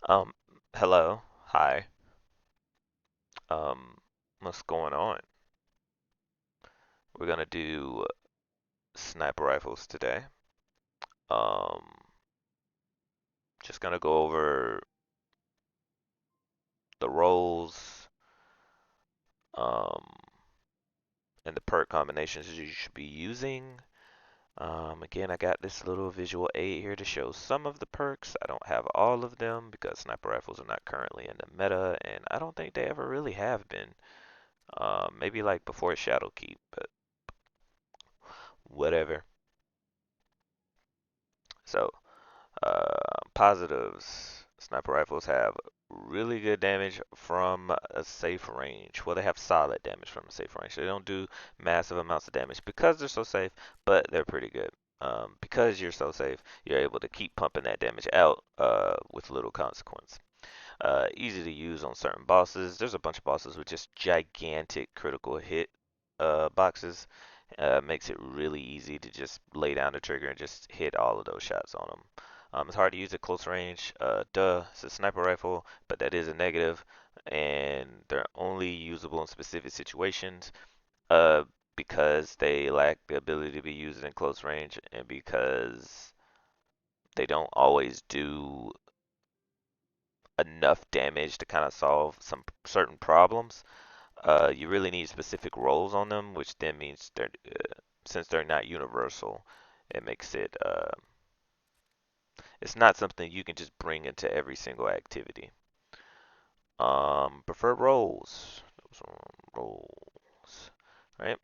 Um, Hello, hi. Um, what's going on? We're gonna do sniper rifles today. Um, just gonna go over the roles, um, and the perk combinations you should be using. Again, I got this little visual aid here to show some of the perks. I don't have all of them because sniper rifles are not currently in the meta, and I don't think they ever really have been. Maybe like before Shadowkeep, but whatever. So, positives. Sniper rifles have really good damage from a safe range. Well, they have solid damage from a safe range. They don't do massive amounts of damage because they're so safe, but they're pretty good. Because you're so safe, you're able to keep pumping that damage out with little consequence. Easy to use on certain bosses. There's a bunch of bosses with just gigantic critical hit boxes. Makes it really easy to just lay down the trigger and just hit all of those shots on them. It's hard to use at close range. It's a sniper rifle, but that is a negative, and they're only usable in specific situations. Uh, because they lack the ability to be used in close range, and because they don't always do enough damage to kind of solve some certain problems. You really need specific roles on them, which then means since they're not universal, it makes it's not something you can just bring into every single activity. Preferred roles. Those are roles, right?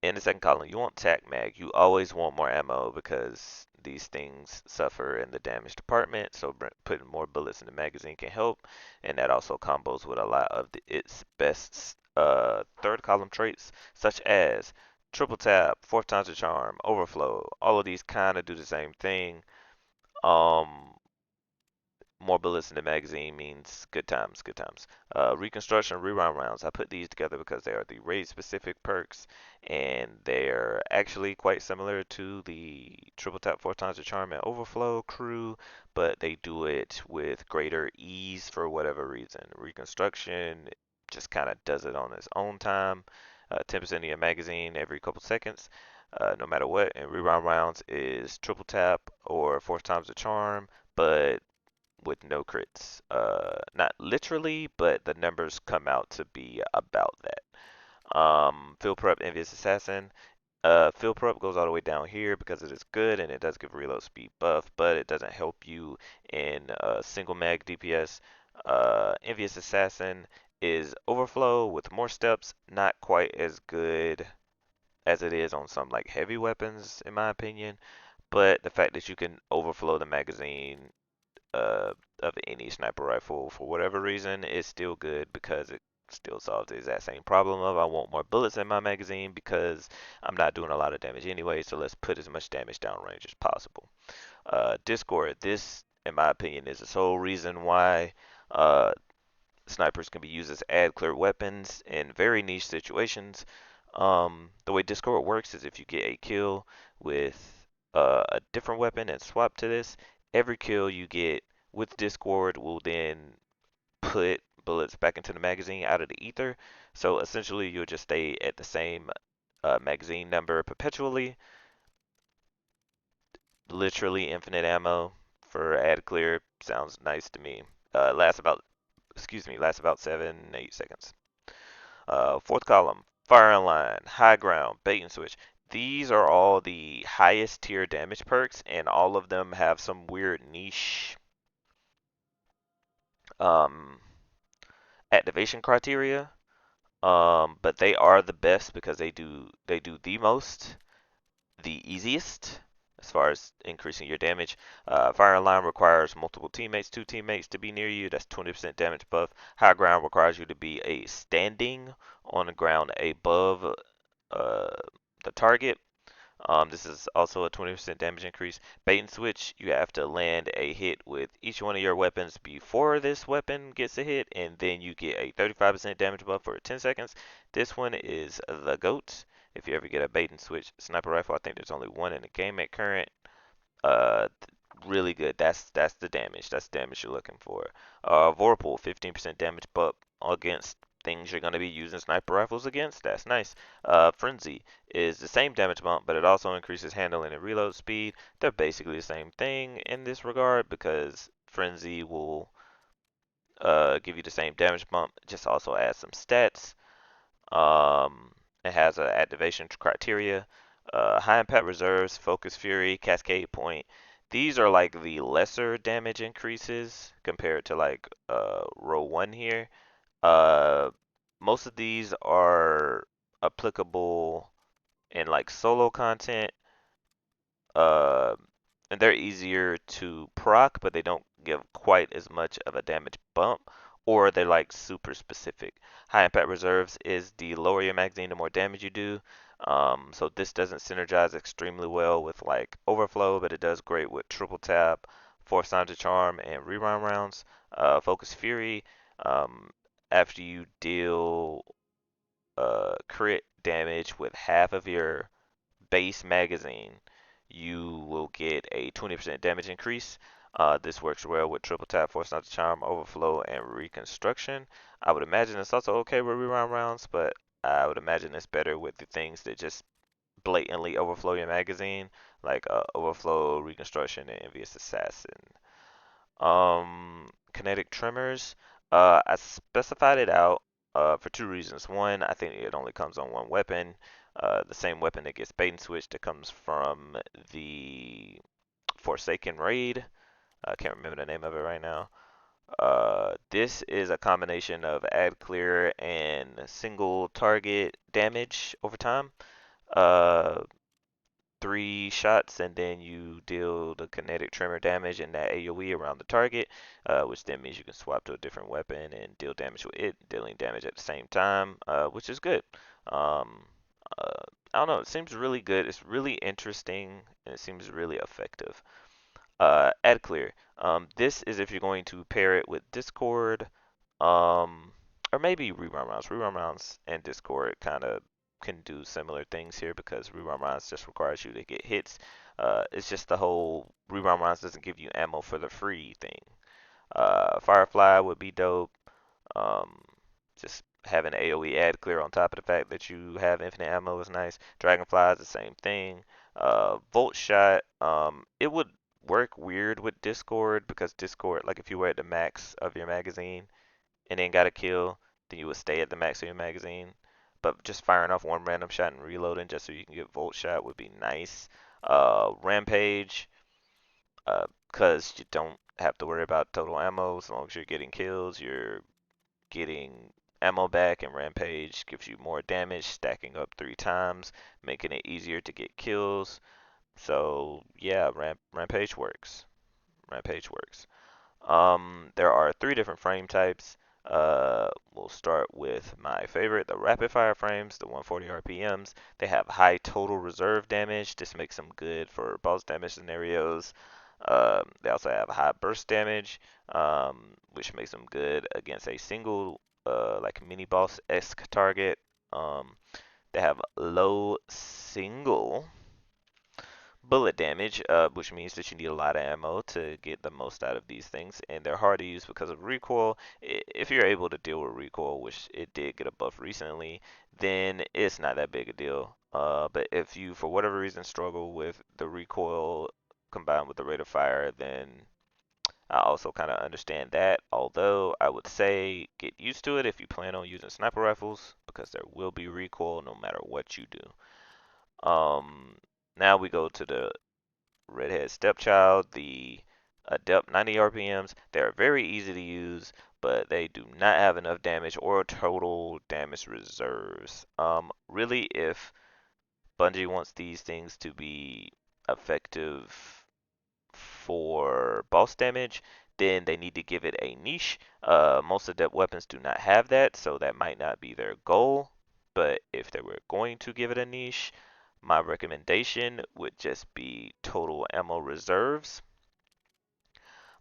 In the second column, you want tac mag. You always want more ammo because these things suffer in the damage department. So putting more bullets in the magazine can help, and that also combos with a lot of its best third column traits, such as triple tap, fourth time's a charm, overflow. All of these kind of do the same thing. Um, More bullets in the magazine means good times, good times. Reconstruction, reround rounds. I put these together because they are the raid specific perks, and they're actually quite similar to the triple tap four times the charm and overflow crew, but they do it with greater ease for whatever reason. Reconstruction just kind of does it on its own time. 10% of your magazine every couple seconds, no matter what. And reround rounds is triple tap or four times the charm, but with no crits. Not literally, but the numbers come out to be about that. Field Prep Envious Assassin. Field Prep goes all the way down here because it is good and it does give reload speed buff, but it doesn't help you in single mag DPS. Envious Assassin is overflow with more steps, not quite as good as it is on some like heavy weapons in my opinion, but the fact that you can overflow the magazine uh, of any sniper rifle for whatever reason is still good because it still solves the exact same problem of I want more bullets in my magazine because I'm not doing a lot of damage anyway, so let's put as much damage downrange as possible. Discord, this in my opinion is the sole reason why uh, snipers can be used as ad clear weapons in very niche situations. The way Discord works is if you get a kill with a different weapon and swap to this, every kill you get with Discord will then put bullets back into the magazine out of the ether. So essentially, you'll just stay at the same magazine number perpetually. Literally infinite ammo for ad clear sounds nice to me. Lasts about 7-8 seconds. Fourth column, fire and line, high ground, bait and switch. These are all the highest tier damage perks, and all of them have some weird niche um, activation criteria. But they are the best because they do the most, the easiest as far as increasing your damage. Fire and line requires multiple teammates, two teammates to be near you. That's 20% damage buff. High ground requires you to be standing on the ground above uh, the target. This is also a 20% damage increase. Bait and switch, you have to land a hit with each one of your weapons before this weapon gets a hit, and then you get a 35% damage buff for 10 seconds. This one is the GOAT. If you ever get a bait and switch sniper rifle, I think there's only one in the game at current. Really good. That's the damage. That's the damage you're looking for. Vorpal, 15% damage, but against things you're going to be using sniper rifles against. That's nice. Frenzy is the same damage bump, but it also increases handling and reload speed. They're basically the same thing in this regard because Frenzy will give you the same damage bump, just also add some stats. Um, it has a activation criteria. High impact reserves, focus fury, cascade point. These are like the lesser damage increases compared to like row one here. Uh, Most of these are applicable in like solo content, uh, and they're easier to proc, but they don't give quite as much of a damage bump, or they're like super specific. High impact reserves is the lower your magazine, the more damage you do. So this doesn't synergize extremely well with like overflow, but it does great with triple tap, force signs of charm, and rerun rounds. Focus fury. Um, After you deal crit damage with half of your base magazine, you will get a 20% damage increase. This works well with triple tap, force not to charm, overflow, and reconstruction. I would imagine it's also okay with rerun rounds, but I would imagine it's better with the things that just blatantly overflow your magazine, like overflow, reconstruction, and envious assassin. Kinetic tremors. I specified it out for two reasons. One, I think it only comes on one weapon. The same weapon that gets bait and switch that comes from the Forsaken raid. I can't remember the name of it right now. This is a combination of ad clear and single target damage over time. Uh, 3 shots, and then you deal the kinetic tremor damage and that AoE around the target, which then means you can swap to a different weapon and deal damage with it, dealing damage at the same time, which is good. Um, I don't know, it seems really good. It's really interesting and it seems really effective. Ad clear. This is if you're going to pair it with Discord, um, or maybe rerun rounds. Rerun rounds and Discord kind of can do similar things here because rerun rounds just requires you to get hits. It's just the whole rerun rounds doesn't give you ammo for the free thing. Firefly would be dope. Um, just having AoE ad clear on top of the fact that you have infinite ammo is nice. Dragonfly is the same thing. Volt shot, it would work weird with Discord because Discord, like if you were at the max of your magazine and then got a kill, then you would stay at the max of your magazine. But just firing off one random shot and reloading just so you can get Volt shot would be nice. Rampage, because you don't have to worry about total ammo as long as you're getting kills. You're getting ammo back, and Rampage gives you more damage, stacking up 3 times, making it easier to get kills. So yeah, Rampage works. Rampage works. There are 3 different frame types. We'll start with my favorite, the rapid fire frames, the 140 RPMs. They have high total reserve damage. This makes them good for boss damage scenarios. They also have high burst damage, which makes them good against a single, like mini boss esque target. They have low single bullet damage, which means that you need a lot of ammo to get the most out of these things, and they're hard to use because of recoil. If you're able to deal with recoil, which it did get a buff recently, then it's not that big a deal. But if you, for whatever reason, struggle with the recoil combined with the rate of fire, then I also kind of understand that. Although I would say get used to it if you plan on using sniper rifles, because there will be recoil no matter what you do. Now we go to the Redhead Stepchild, the Adept 90 RPMs. They are very easy to use, but they do not have enough damage or total damage reserves. Really, if Bungie wants these things to be effective for boss damage, then they need to give it a niche. Most adept weapons do not have that, so that might not be their goal. But if they were going to give it a niche, my recommendation would just be total ammo reserves,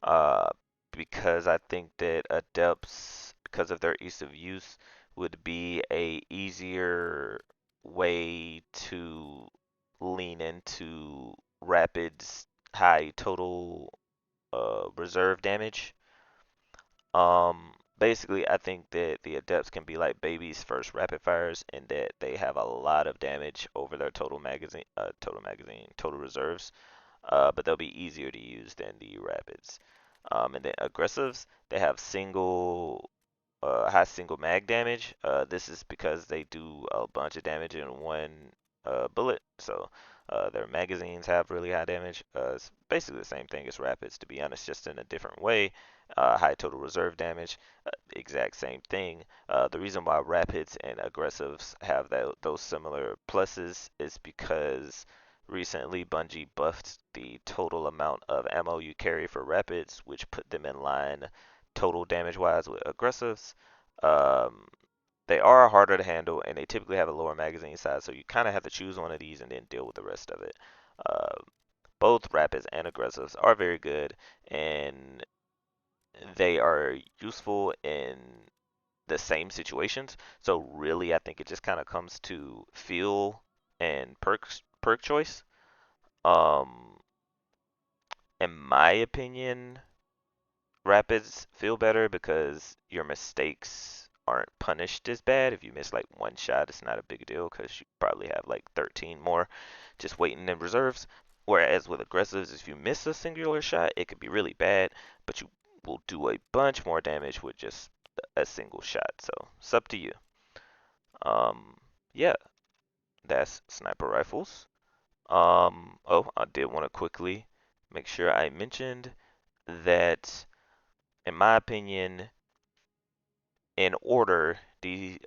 uh, because I think that adepts, because of their ease of use, would be a easier way to lean into rapids high total reserve damage. Basically, I think that the adepts can be like babies first rapid fires in that they have a lot of damage over their total reserves, but they'll be easier to use than the rapids. And then aggressives, they have high single mag damage. This is because they do a bunch of damage in one bullet. So their magazines have really high damage. It's basically the same thing as rapids, to be honest, just in a different way. High total reserve damage, exact same thing. The reason why rapids and aggressives have those similar pluses is because recently Bungie buffed the total amount of ammo you carry for rapids, which put them in line total damage wise with aggressives. Um, they are harder to handle and they typically have a lower magazine size, so you kind of have to choose one of these and then deal with the rest of it. Uh, both rapids and aggressives are very good and they are useful in the same situations. So really, I think it just kind of comes to feel and perk choice. Um, in my opinion, rapids feel better because your mistakes aren't punished as bad. If you miss like one shot, it's not a big deal because you probably have like 13 more just waiting in reserves. Whereas with aggressives, if you miss a singular shot, it could be really bad, but you will do a bunch more damage with just a single shot. So it's up to you. Um, yeah, that's sniper rifles. Oh, I did want to quickly make sure I mentioned that, in my opinion, in order, these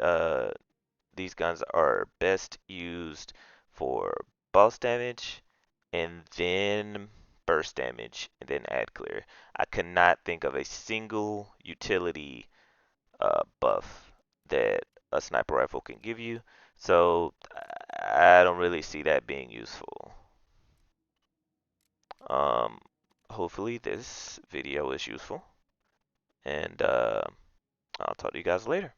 guns are best used for boss damage and then burst damage and then add clear. I cannot think of a single utility buff that a sniper rifle can give you, so I don't really see that being useful. Um, Hopefully this video is useful, and I'll talk to you guys later.